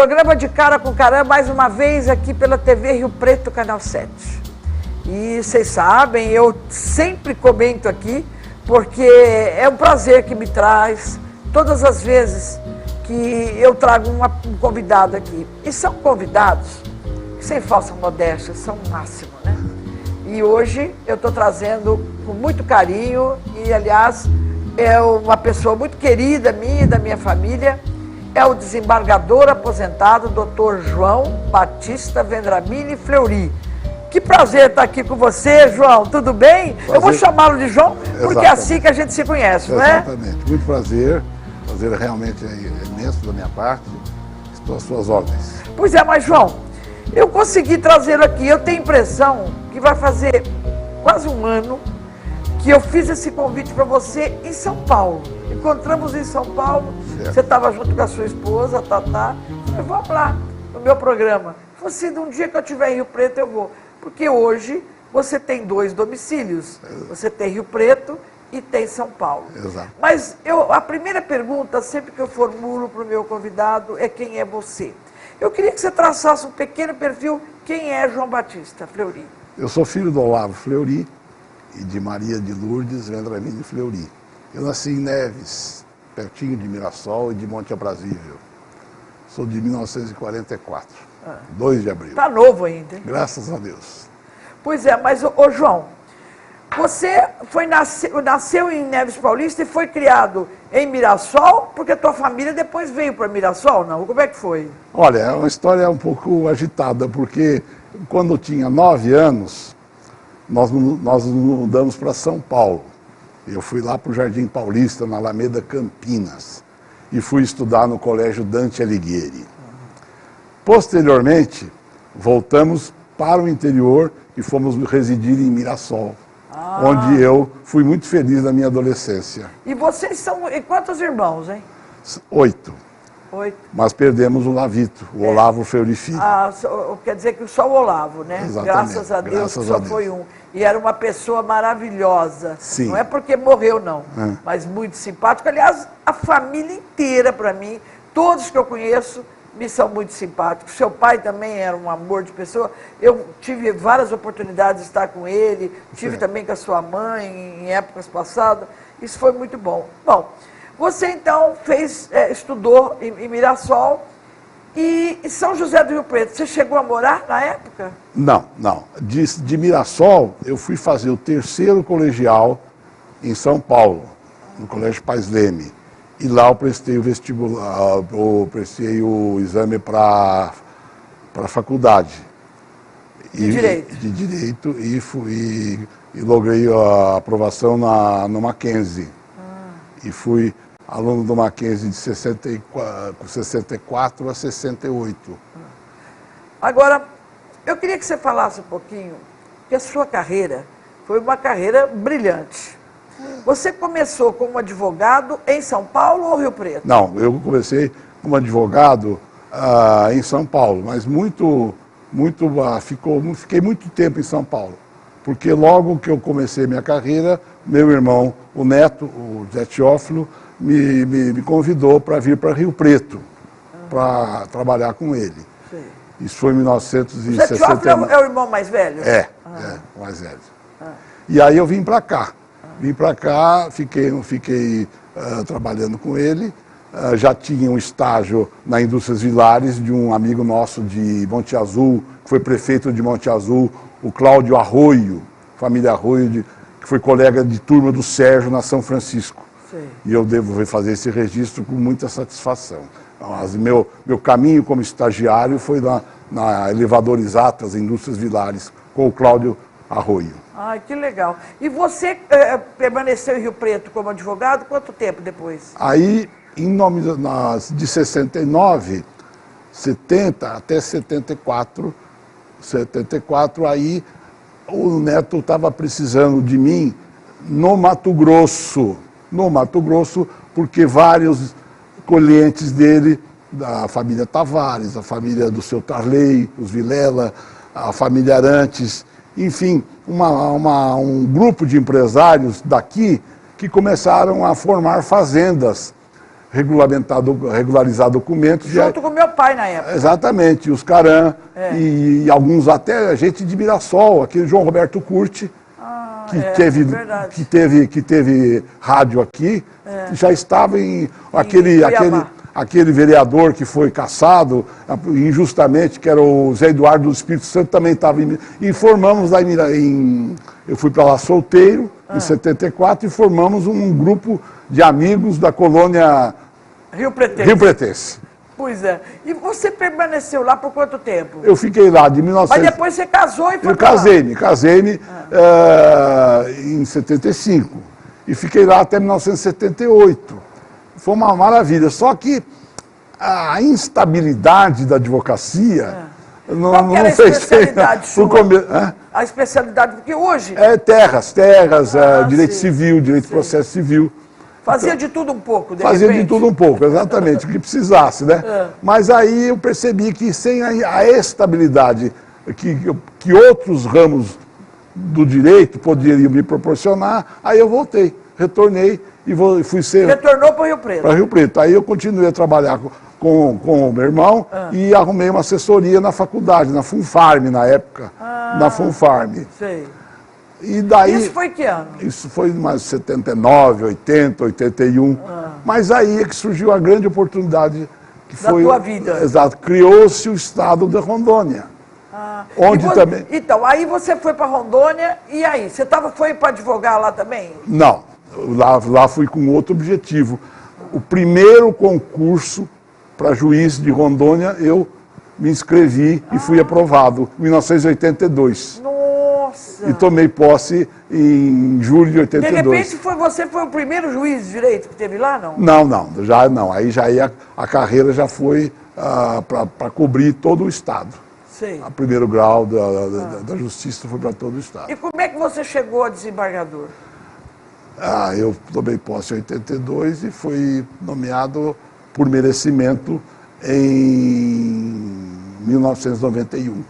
programa De Cara com Caramba, mais uma vez aqui pela TV Rio Preto, Canal 7. E vocês sabem, eu sempre comento aqui, porque é um prazer que me traz, todas as vezes que eu trago um convidado aqui. E são convidados que, sem falsa modéstia, são o máximo, né? E hoje eu estou trazendo com muito carinho, e aliás, é uma pessoa muito querida minha e da minha família, é o desembargador aposentado, Dr. João Batista Vendramini Fleury. Que prazer estar aqui com você, João, tudo bem? Prazer. Eu vou chamá-lo de João, porque é assim que a gente se conhece, não é? Exatamente, muito prazer, prazer realmente é imenso da minha parte, estou às suas ordens. Pois é, mas João, eu consegui trazê-lo aqui, eu tenho a impressão que vai fazer quase um ano que eu fiz esse convite para você em São Paulo. Encontramos em São Paulo, certo. Você estava junto com a sua esposa, a Tatá. Eu falei, vamos lá, no meu programa. Você, de um dia que eu estiver em Rio Preto, eu vou. Porque hoje você tem 2 domicílios. Você tem Rio Preto e tem São Paulo. Exato. Mas a primeira pergunta, sempre que eu formulo para o meu convidado, é quem é você. Eu queria que você traçasse um pequeno perfil. Quem é João Batista Fleury? Eu sou filho do Olavo Fleury e de Maria de Lourdes Vendramini Fleury. Eu nasci em Neves, pertinho de Mirassol e de Monte Aprazível. Sou de 1944, 2 de abril. Tá novo ainda, hein? Graças a Deus. Pois é, mas, ô João, você nasceu em Neves Paulista e foi criado em Mirassol, porque a tua família depois veio para Mirassol, não? Como é que foi? Olha, é uma história um pouco agitada, porque quando eu tinha 9 anos, nós nos mudamos para São Paulo. Eu fui lá para o Jardim Paulista, na Alameda Campinas, e fui estudar no Colégio Dante Alighieri. Posteriormente, voltamos para o interior e fomos residir em Mirassol, onde eu fui muito feliz na minha adolescência. E vocês são quantos irmãos, hein? 8. 8. Mas perdemos o Lavito, o Olavo Fleury Filho. Quer dizer que só o Olavo, né? Exatamente. Graças a Deus, Graças só a Deus. foi um. E era uma pessoa maravilhosa. Sim. Não é porque morreu, não. Mas muito simpático. Aliás, a família inteira, para mim, todos que eu conheço, me são muito simpáticos. Seu pai também era um amor de pessoa. Eu tive várias oportunidades de estar com ele, tive também com a sua mãe em épocas passadas. Isso foi muito bom. Bom, você então estudou em Mirassol e em São José do Rio Preto. Você chegou a morar na época? Não. De Mirassol, eu fui fazer o 3º colegial em São Paulo, no Colégio Pais Leme. E lá eu prestei o vestibular, eu prestei o exame para a faculdade. De Direito? De Direito, e logrei a aprovação no Mackenzie. E fui aluno do Mackenzie de 64 a 68. Agora, eu queria que você falasse um pouquinho, que a sua carreira foi uma carreira brilhante. Você começou como advogado em São Paulo ou Rio Preto? Não, eu comecei como advogado em São Paulo, mas fiquei muito tempo em São Paulo. Porque logo que eu comecei minha carreira, meu irmão, o Neto, o Zé Teófilo, me convidou para vir para Rio Preto, para trabalhar com ele. Sim. Isso foi em 1969. O Zé Teófilo é o irmão mais velho? É, o mais velho. E aí eu vim para cá. Vim para cá, fiquei trabalhando com ele. Já tinha um estágio na Indústrias Vilares de um amigo nosso de Monte Azul, que foi prefeito de Monte Azul, o Cláudio Arroio, família Arroio, que foi colega de turma do Sérgio na São Francisco. Sim. E eu devo fazer esse registro com muita satisfação. Mas meu caminho como estagiário foi na Elevadores Atlas, Indústrias Vilares, com o Cláudio Arroio. Ai, que legal. E você permaneceu em Rio Preto como advogado quanto tempo depois? Aí, de 69, 70 até 74, aí o Neto estava precisando de mim no Mato Grosso, porque vários clientes dele, da família Tavares, a família do seu Tarley, os Vilela, a família Arantes, enfim, um grupo de empresários daqui que começaram a formar fazendas regularizar documentos. Junto com meu pai na época. Exatamente, os Caran e alguns até gente de Mirassol, aquele João Roberto Curti, que teve rádio aqui, já estava aquele vereador que foi cassado injustamente, que era o Zé Eduardo do Espírito Santo, também estava e formamos lá eu fui para lá solteiro, em 74, e formamos um grupo de amigos da colônia Rio Pretense. Pois é. E você permaneceu lá por quanto tempo? Eu fiquei lá de 1900... Mas depois você casou e foi Eu casei-me em 75 e fiquei lá até 1978. Foi uma maravilha, só que a instabilidade da advocacia Qual que era a especialidade sua? A especialidade, porque hoje... terras, direito civil, direito de processo civil. Fazia de tudo um pouco, Fazia de tudo um pouco, exatamente, o que precisasse, né? Mas aí eu percebi que sem a estabilidade que outros ramos do direito poderiam me proporcionar, aí eu voltei, retornei e fui ser... Retornou para o Rio Preto. Para Rio Preto. Aí eu continuei a trabalhar com o meu irmão e arrumei uma assessoria na faculdade, na Funfarm na época, na Funfarm. Sei. E daí, isso foi que ano? Isso foi mais 79, 80, 81. Mas aí é que surgiu a grande oportunidade que da tua vida. Exato. Criou-se o estado de Rondônia. Onde também... Então, aí você foi para Rondônia e aí? Você foi para advogar lá também? Não. Lá fui com outro objetivo. O primeiro concurso para juiz de Rondônia, eu me inscrevi e fui aprovado em 1982. Nossa! E tomei posse em julho de 82. De repente você foi o primeiro juiz de direito que teve lá, não? Não. Aí a carreira já foi para cobrir todo o Estado. Sei. O primeiro grau da justiça foi para todo o Estado. E como é que você chegou a desembargador? Eu tomei posse em 82 e fui nomeado por merecimento em 1991.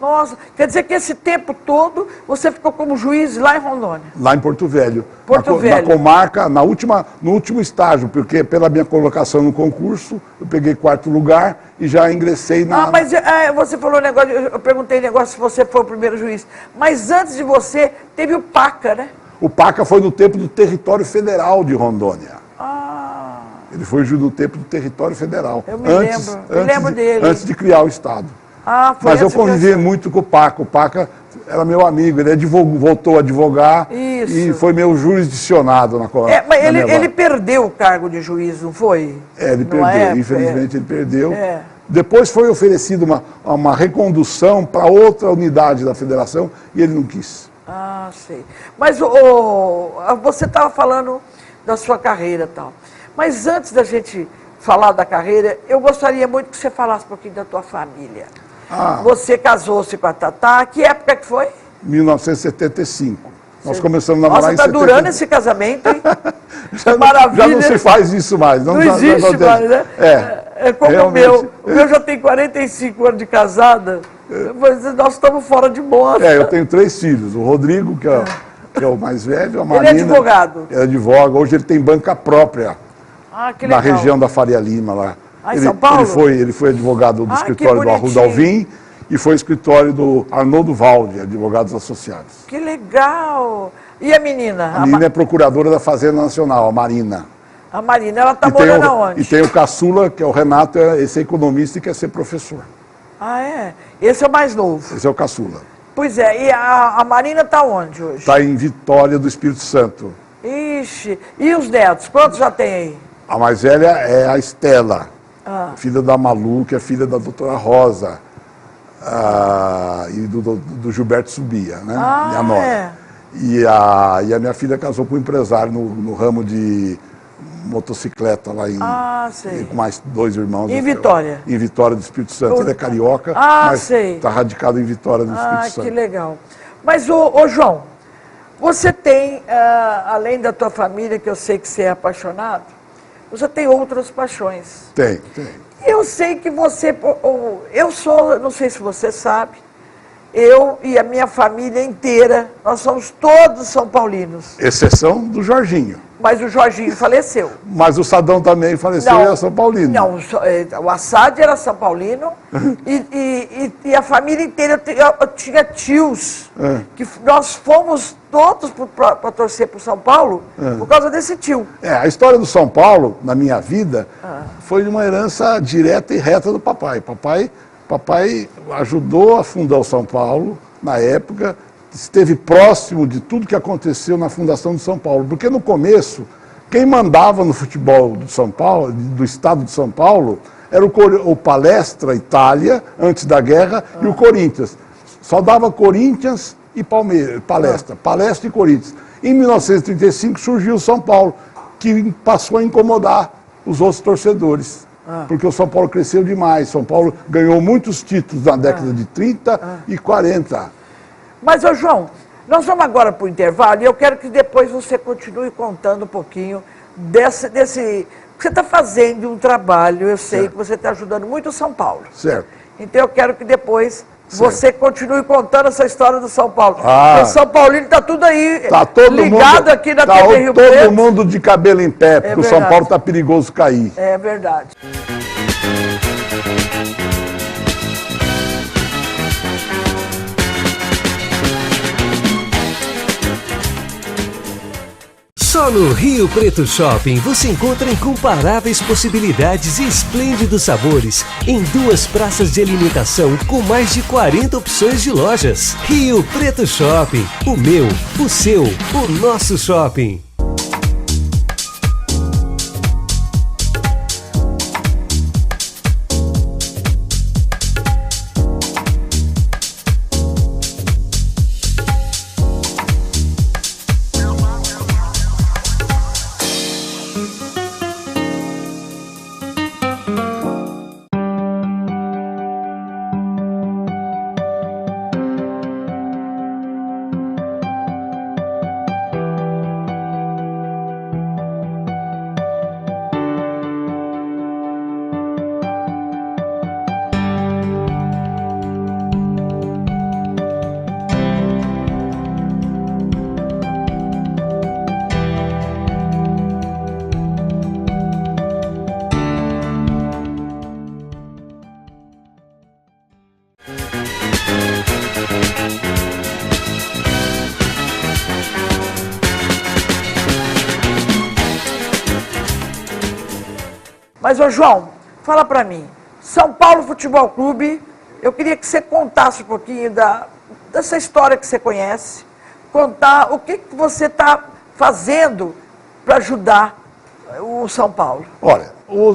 Nossa, quer dizer que esse tempo todo você ficou como juiz lá em Rondônia? Lá em Porto Velho. Velho. Na comarca, no último estágio, porque pela minha colocação no concurso, eu peguei 4º lugar e já ingressei na... mas você falou negócio, eu perguntei negócio se você foi o primeiro juiz. Mas antes de você, teve o PACA, né? O PACA foi no tempo do Território Federal de Rondônia. Ele foi no tempo do Território Federal. Eu me lembro dele. Antes de criar o Estado. Foi Mas eu convivi muito com o PACA. O PACA era meu amigo, ele voltou a advogar. Isso. E foi meu jurisdicionado na comarca. Mas ele perdeu o cargo de juiz, não foi? Ele perdeu, infelizmente ele perdeu. É. Depois foi oferecido uma recondução para outra unidade da federação e ele não quis. Sei. Mas você estava falando da sua carreira e tal. Mas antes da gente falar da carreira, eu gostaria muito que você falasse um pouquinho da tua família. Você casou-se com a Tatá, que época que foi? 1975. Nós começamos a namorar em 75. Nossa, está durando esse casamento, hein? Maravilha. Já não se faz isso mais. Não existe mais, né? É como realmente. O meu já tem 45 anos de casada, mas nós estamos fora de moda. Eu tenho 3 filhos. O Rodrigo, que é o mais velho, a Marina... Ele é advogado? Ele advoga. Hoje ele tem banca própria. Que legal. Na região da Faria Lima, lá. Em São Paulo? Ele foi advogado do escritório do Arruda Alvim e foi escritório do Arnoldo Valde, advogados associados. Que legal! E a menina? A menina é procuradora da Fazenda Nacional, a Marina. A Marina, ela está morando aonde? E tem o caçula, que é o Renato, esse é economista e quer ser professor. Esse é o mais novo? Esse é o caçula. Pois é, e a Marina está onde hoje? Está em Vitória do Espírito Santo. Ixi, e os netos, quantos já tem aí? A mais velha é a Estela, filha da Malu, que é filha da doutora Rosa, e do Gilberto Subia, né? Minha nora. E a minha filha casou com um empresário no ramo de motocicleta lá com mais 2 irmãos. Em Vitória? Em Vitória do Espírito Santo. Ele é carioca, mas está radicado em Vitória do Espírito Santo. Que legal. Mas, João, você tem, além da tua família, que eu sei que você é apaixonado, você tem outras paixões. Tem. Eu sei que você, não sei se você sabe, eu e a minha família inteira, nós somos todos São Paulinos. Exceção do Jorginho. Mas o Jorginho faleceu. Mas o Sadão também faleceu e era São Paulino. Não, o Assad era São Paulino e a família inteira, eu tinha tios, que nós fomos todos para torcer para o São Paulo por causa desse tio. A história do São Paulo, na minha vida, foi de uma herança direta e reta do papai. Papai ajudou a fundar o São Paulo, na época, esteve próximo de tudo que aconteceu na fundação de São Paulo. Porque no começo, quem mandava no futebol do São Paulo, do estado de São Paulo, era o Palestra Itália, antes da guerra, e o Corinthians. Só dava Corinthians e Palmeiras, Palestra e Corinthians. Em 1935 surgiu o São Paulo, que passou a incomodar os outros torcedores. Porque o São Paulo cresceu demais. São Paulo ganhou muitos títulos na década de 30 e 40. Mas, ô João, nós vamos agora para o intervalo e eu quero que depois você continue contando um pouquinho desse você está fazendo um trabalho, eu sei que você está ajudando muito o São Paulo. Certo. Então eu quero que depois você continue contando essa história do São Paulo. O São Paulino está tudo aí ligado aqui na TV Rio Preto. Todo mundo de cabelo em pé, porque o São Paulo está perigoso cair. É verdade. Só no Rio Preto Shopping você encontra incomparáveis possibilidades e esplêndidos sabores em 2 praças de alimentação com mais de 40 opções de lojas. Rio Preto Shopping, o meu, o seu, o nosso shopping. Mas, ô João, fala para mim, São Paulo Futebol Clube, eu queria que você contasse um pouquinho dessa história que você conhece, contar o que você está fazendo para ajudar o São Paulo. Olha,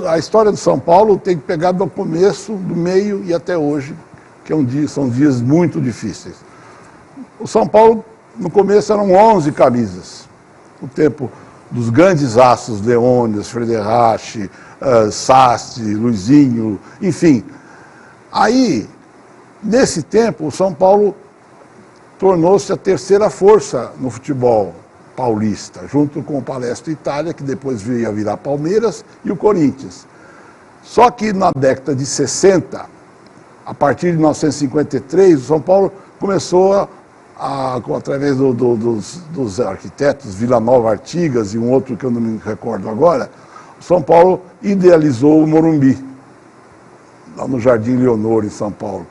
a história do São Paulo tem que pegar do começo, do meio e até hoje, que são dias muito difíceis. O São Paulo, no começo, eram 11 camisas. O tempo dos grandes astros, Leônidas, Frederich, Sassi, Luizinho, enfim. Aí, nesse tempo, o São Paulo tornou-se a terceira força no futebol paulista, junto com o Palestra Itália, que depois veio a virar Palmeiras, e o Corinthians. Só que na década de 60, a partir de 1953, o São Paulo começou através dos arquitetos Vila Nova Artigas e um outro que eu não me recordo agora, o São Paulo idealizou o Morumbi, lá no Jardim Leonor, em São Paulo,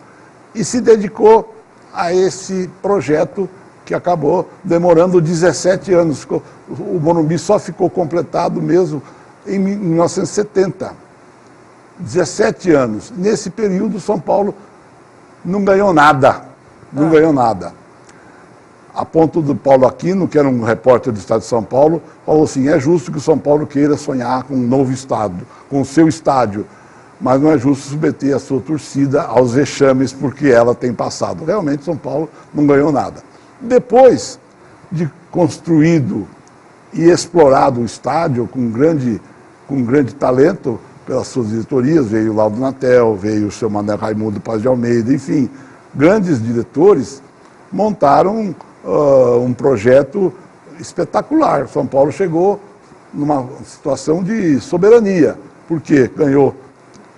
e se dedicou a esse projeto que acabou demorando 17 anos. O Morumbi só ficou completado mesmo em 1970. 17 anos. Nesse período, o São Paulo não ganhou nada. Não ganhou nada. A ponto do Paulo Aquino, que era um repórter do Estado de São Paulo, falou assim, é justo que o São Paulo queira sonhar com um novo estado, com o seu estádio, mas não é justo submeter a sua torcida aos vexames porque ela tem passado. Realmente, São Paulo não ganhou nada. Depois de construído e explorado o estádio com grande talento pelas suas diretorias, veio o Laudo Natel, veio o seu Mané Raimundo Paz de Almeida, enfim, grandes diretores montaram um projeto espetacular. São Paulo chegou numa situação de soberania, porque ganhou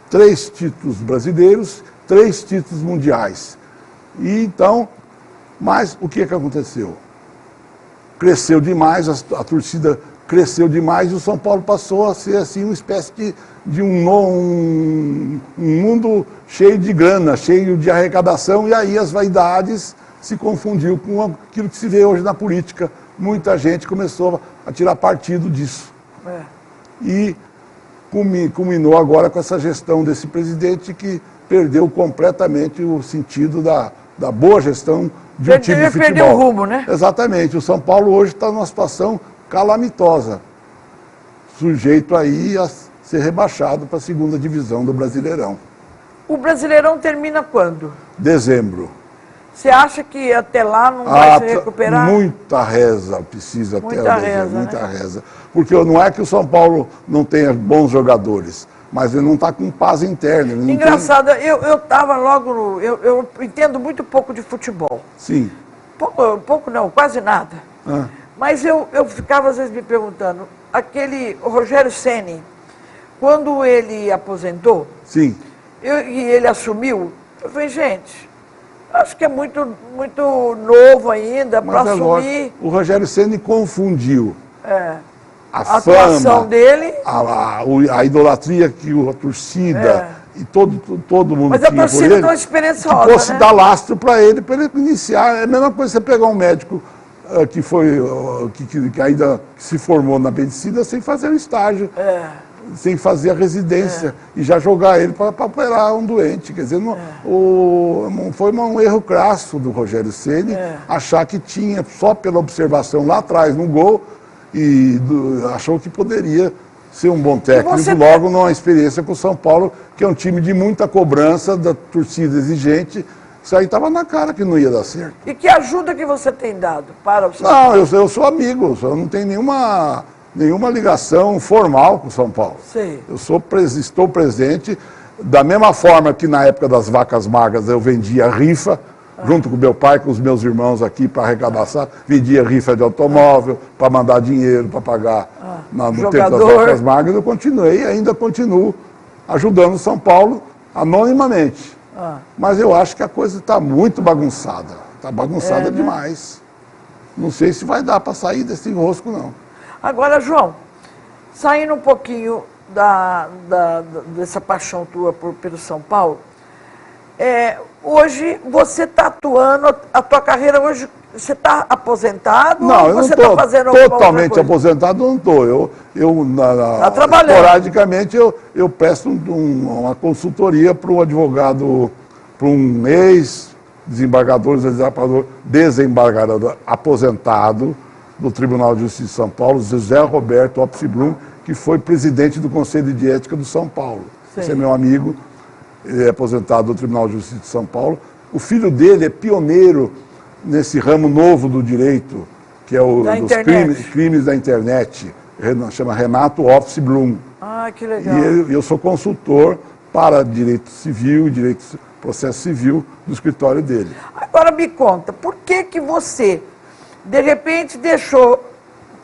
3 títulos brasileiros, 3 títulos mundiais. E então, mas o que aconteceu? Cresceu demais, a torcida cresceu demais e o São Paulo passou a ser assim uma espécie de um mundo cheio de grana, cheio de arrecadação, e aí as vaidades se confundiu com aquilo que se vê hoje na política. Muita gente começou a tirar partido disso. E culminou agora com essa gestão desse presidente que perdeu completamente o sentido da boa gestão de um time de futebol. Perdeu o rumo, né? Exatamente. O São Paulo hoje está numa situação calamitosa, sujeito aí a ser rebaixado para a segunda divisão do Brasileirão. O Brasileirão termina quando? Dezembro. Você acha que até lá não vai se recuperar? Muita reza precisa até Muita dezembro, reza, muita né? reza. Porque não é que o São Paulo não tenha bons jogadores, mas ele não está com paz interna. Ele não Engraçado, eu estava logo no... Eu entendo muito pouco de futebol. Sim. Pouco não, quase nada. Mas eu ficava às vezes me perguntando, o Rogério Ceni, quando ele aposentou, Sim. e ele assumiu, eu falei, gente, acho que é muito novo ainda para assumir. O Rogério Ceni confundiu a atuação fama, dele. a idolatria que a torcida e todo mundo Mas a tinha por torcida ele, não é esperançosa, que fosse né? dar lastro para ele iniciar. É a mesma coisa você pegar um médico que ainda se formou na medicina sem fazer o estágio, sem fazer a residência, e já jogar ele para operar um doente. Quer dizer, foi um erro crasso do Rogério Ceni achar que tinha, só pela observação lá atrás, no gol, achou que poderia ser um bom técnico, logo numa experiência com o São Paulo, que é um time de muita cobrança, da torcida exigente. Isso aí estava na cara que não ia dar certo. E que ajuda que você tem dado para o São Paulo? Não, eu sou amigo, eu não tenho nenhuma ligação formal com o São Paulo. Sim. Estou presente, da mesma forma que na época das vacas magras eu vendia rifa, junto com meu pai, com os meus irmãos aqui para arrecadar, vendia rifa de automóvel, para mandar dinheiro, para pagar no tempo das vacas magras. Eu continuei e ainda continuo ajudando o São Paulo anonimamente. Mas eu acho que a coisa está muito bagunçada. Está bagunçada demais. Não sei se vai dar para sair desse enrosco, não. Agora, João, saindo um pouquinho dessa paixão tua pelo São Paulo, hoje você está atuando, a tua carreira hoje, você está aposentado? Não, eu não estou totalmente aposentado, não estou. Tá trabalhando. Esporadicamente eu presto uma consultoria para um advogado, para um desembargador aposentado do Tribunal de Justiça de São Paulo, José Roberto Opsblum, que foi presidente do Conselho de Ética do São Paulo. Sim. Esse é meu amigo, ele é aposentado do Tribunal de Justiça de São Paulo. O filho dele é pioneiro nesse ramo novo do direito, que é dos crimes da internet, chama Renato Opsblum. Ah, que legal. E eu sou consultor para direito civil e processo civil do escritório dele. Agora me conta, por que você, de repente, deixou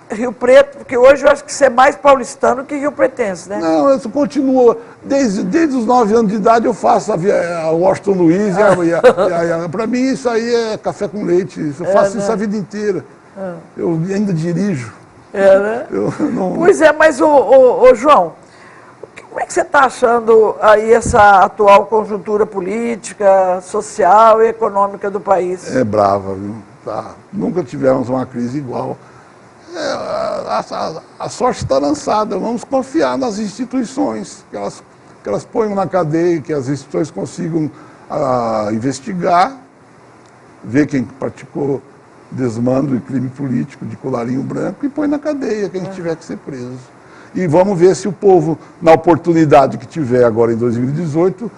Rio Preto, porque hoje eu acho que você é mais paulistano que rio-pretense, né? Não, eu continuo, desde os 9 anos de idade eu faço a Washington Luiz, para mim isso aí é café com leite, eu faço isso a vida inteira. Eu ainda dirijo. Né? Pois é, mas ô João, como é que você está achando aí essa atual conjuntura política, social e econômica do país? É brava, viu? Nunca tivemos uma crise igual. A sorte está lançada, vamos confiar nas instituições, que elas ponham na cadeia, que as instituições consigam investigar, ver quem praticou desmando e crime político de colarinho branco e põe na cadeia quem tiver que ser preso. E vamos ver se o povo, na oportunidade que tiver agora em 2018,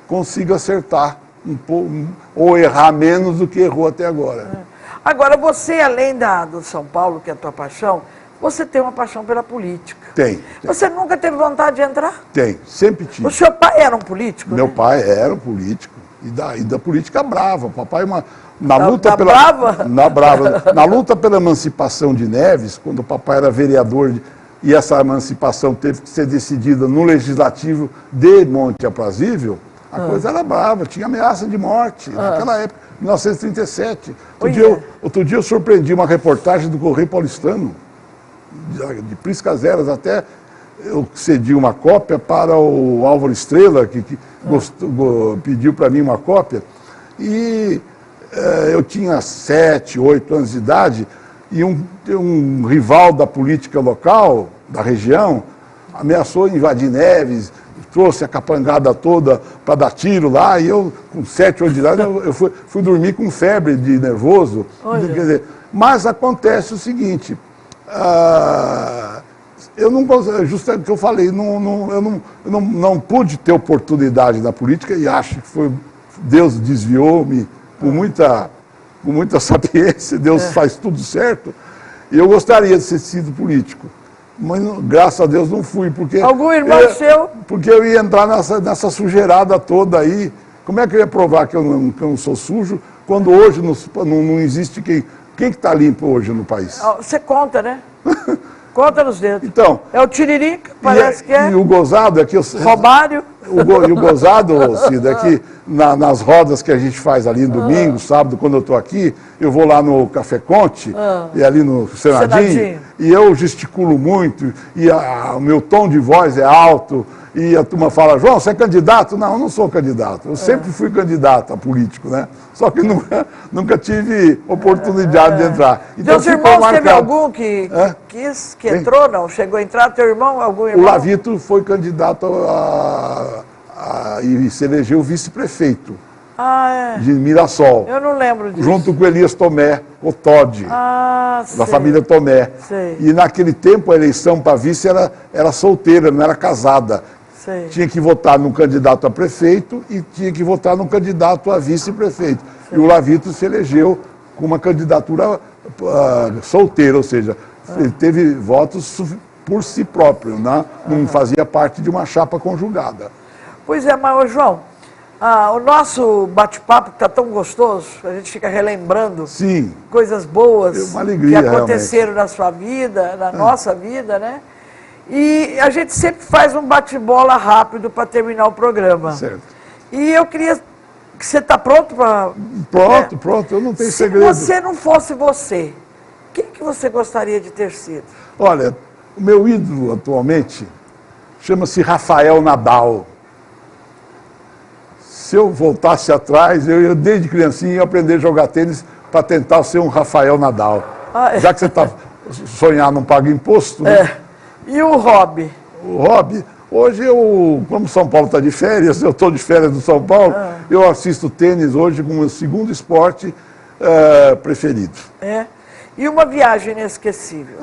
consiga acertar um pouco, ou errar menos do que errou até agora. Agora, você, além do São Paulo, que é a tua paixão, você tem uma paixão pela política. Tem. Você nunca teve vontade de entrar? Tem, sempre tive. O seu pai era um político? Meu pai era um político, e da política brava. O papai, na luta pela emancipação de Neves, quando o papai era vereador, e essa emancipação teve que ser decidida no Legislativo de Monte Aprazível, A coisa era brava, tinha ameaça de morte naquela época, 1937. Outro dia eu surpreendi uma reportagem do Correio Paulistano, de Priscas Eras, até eu cedi uma cópia para o Álvaro Estrela, que pediu para mim uma cópia, e eu tinha 7, 8 anos de idade, e um rival da política local, da região, ameaçou invadir Neves, trouxe a capangada toda para dar tiro lá, e eu, com 7 anos de idade, eu fui dormir com febre de nervoso. Quer dizer, mas acontece o seguinte, eu não, justo o que eu falei, eu não pude ter oportunidade na política, e acho que foi, Deus desviou-me com muita sapiência, Deus faz tudo certo, e eu gostaria de ter sido político. Mas, graças a Deus, não fui, porque... Algum irmão seu? Porque eu ia entrar nessa sujeirada toda aí. Como é que eu ia provar que eu não sou sujo, quando hoje não existe quem que está limpo hoje no país? Você conta, né? Conta nos dedos. Então... É o Tiririca, parece que é. E o gozado é que... Romário. E o gozado, Cida, é que nas rodas que a gente faz ali no domingo, sábado, quando eu estou aqui, eu vou lá no Café Conte, e ali no Senadinho, e eu gesticulo muito, e o meu tom de voz é alto, e a turma fala, João, você é candidato? Não, eu não sou candidato. Eu sempre fui candidato a político, né? Só que nunca tive oportunidade de entrar. Então, seus irmãos, teve algum que entrou, não? Chegou a entrar, teu irmão, algum irmão? O Lavito foi candidato e se elegeu vice-prefeito de Mirassol. Eu não lembro disso. Junto com Elias Tomé, o Todd, da família Tomé. Sei. E naquele tempo a eleição para vice era solteira, não era casada. Sei. Tinha que votar num candidato a prefeito e tinha que votar num candidato a vice-prefeito. E o Lavito se elegeu com uma candidatura solteira, ou seja, ele teve votos por si próprio, né? Não fazia parte de uma chapa conjugada. Pois é, mas, João, o nosso bate-papo está tão gostoso, a gente fica relembrando coisas boas que aconteceram na sua vida, na nossa vida, né? E a gente sempre faz um bate-bola rápido para terminar o programa. Certo. E eu queria... que você está pronto para... Pronto, eu não tenho segredo. Se você não fosse você, quem que você gostaria de ter sido? Olha, o meu ídolo atualmente chama-se Rafael Nadal. Se eu voltasse atrás, eu desde criancinha ia aprender a jogar tênis para tentar ser um Rafael Nadal. Já que você está sonhar não paga imposto, né? E o hobby? O hobby, hoje como São Paulo está de férias, eu estou de férias do São Paulo, eu assisto tênis hoje como meu segundo esporte preferido. E uma viagem inesquecível?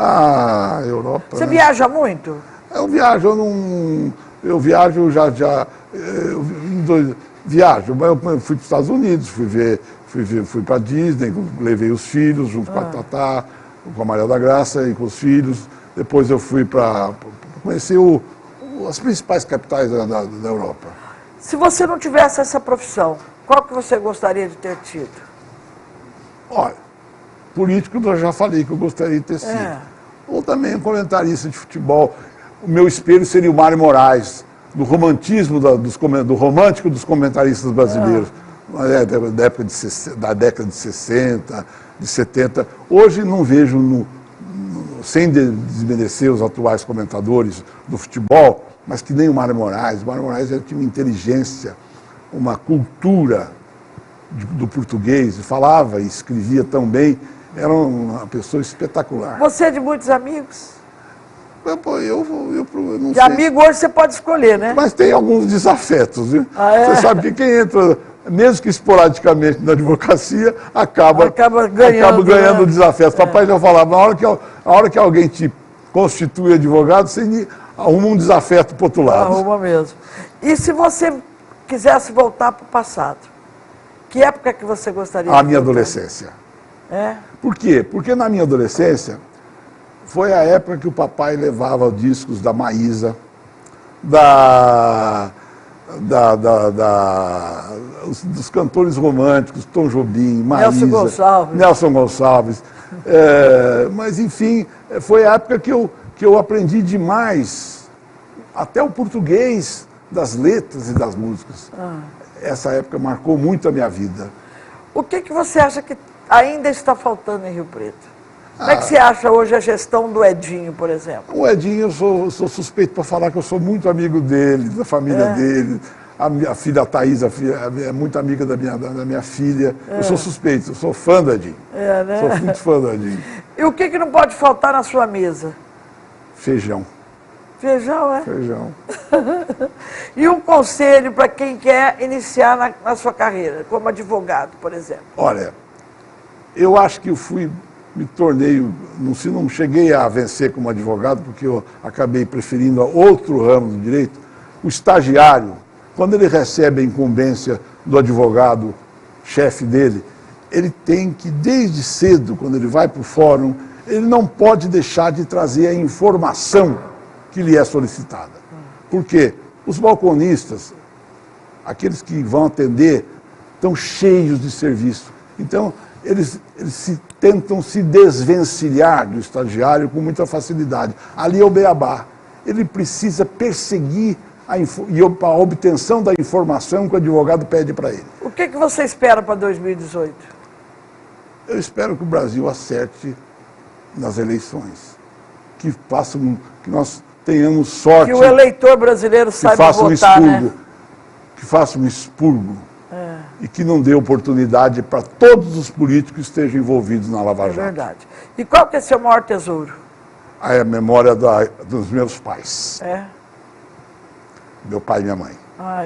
Europa. Você viaja muito? Eu viajo, viajo, mas eu fui para os Estados Unidos, fui para a Disney, levei os filhos junto com a Tatá, com a Maria da Graça e com os filhos. Depois eu fui para conhecer as principais capitais da Europa. Se você não tivesse essa profissão, qual que você gostaria de ter tido? Olha, político eu já falei que eu gostaria de ter sido. Ou também um comentarista de futebol. O meu espelho seria o Mário Moraes, do romantismo, do romântico dos comentaristas brasileiros, da década de 60, de 70. Hoje não vejo, sem desmerecer os atuais comentadores do futebol, mas que nem o Mário Moraes. O Mário Moraes tinha uma inteligência, uma cultura do português, falava e escrevia tão bem, era uma pessoa espetacular. Você é de muitos amigos? Eu não de sei. Amigo hoje você pode escolher, né? Mas tem alguns desafetos, viu? Você sabe que quem entra, mesmo que esporadicamente na advocacia, acaba ganhando desafetos. Papai já falava, na hora que alguém te constitui advogado, você arruma um desafeto para o outro lado. Arruma mesmo. E se você quisesse voltar para o passado, que época que você gostaria de voltar? A minha adolescência. Por quê? Porque na minha adolescência foi a época que o papai levava discos da Maísa, dos cantores românticos, Tom Jobim, Maísa, Nelson Gonçalves. Mas, enfim, foi a época que eu aprendi demais, até o português, das letras e das músicas. Essa época marcou muito a minha vida. O que você acha que ainda está faltando em Rio Preto? Como é que você acha hoje a gestão do Edinho, por exemplo? O Edinho, eu sou suspeito para falar que eu sou muito amigo dele, da família dele. A filha Thaís é muito amiga da minha filha. Eu sou suspeito, eu sou fã do Edinho. Né? Sou muito fã do Edinho. E o que não pode faltar na sua mesa? Feijão. Feijão, é? Feijão. E um conselho para quem quer iniciar na sua carreira, como advogado, por exemplo? Olha, eu acho que me tornei, não cheguei a vencer como advogado, porque eu acabei preferindo outro ramo do direito. O estagiário, quando ele recebe a incumbência do advogado, chefe dele, ele tem que, desde cedo, quando ele vai para o fórum, ele não pode deixar de trazer a informação que lhe é solicitada. Por quê? Os balconistas, aqueles que vão atender, estão cheios de serviço. Então, eles tentam se desvencilhar do estagiário com muita facilidade. Ali é o beabá. Ele precisa perseguir a obtenção da informação que o advogado pede para ele. O que você espera para 2018? Eu espero que o Brasil acerte nas eleições. Que nós tenhamos sorte. Que o eleitor brasileiro saiba votar, né? Que faça um expurgo. E que não dê oportunidade para todos os políticos que estejam envolvidos na Lava Jato. É verdade. E qual que é seu maior tesouro? A memória dos meus pais. Meu pai e minha mãe.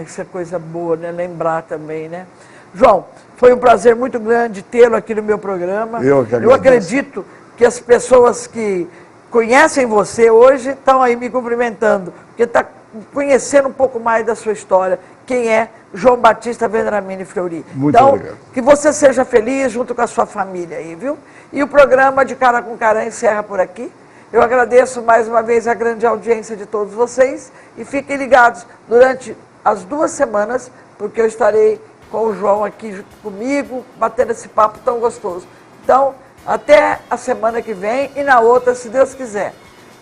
Isso é coisa boa, né? Lembrar também, né? João, foi um prazer muito grande tê-lo aqui no meu programa. Eu que agradeço. Eu acredito que as pessoas que conhecem você hoje estão aí me cumprimentando, porque está conhecendo um pouco mais da sua história, quem é João Batista Vendramini Fleury. Muito então, obrigado. Que você seja feliz junto com a sua família aí, viu? E o programa de Cara com Cara encerra por aqui. Eu agradeço mais uma vez a grande audiência de todos vocês e fiquem ligados durante as 2 semanas, porque eu estarei com o João aqui junto comigo, batendo esse papo tão gostoso. Então, até a semana que vem e na outra, se Deus quiser.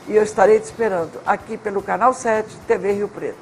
E eu estarei te esperando aqui pelo Canal 7, TV Rio Preto.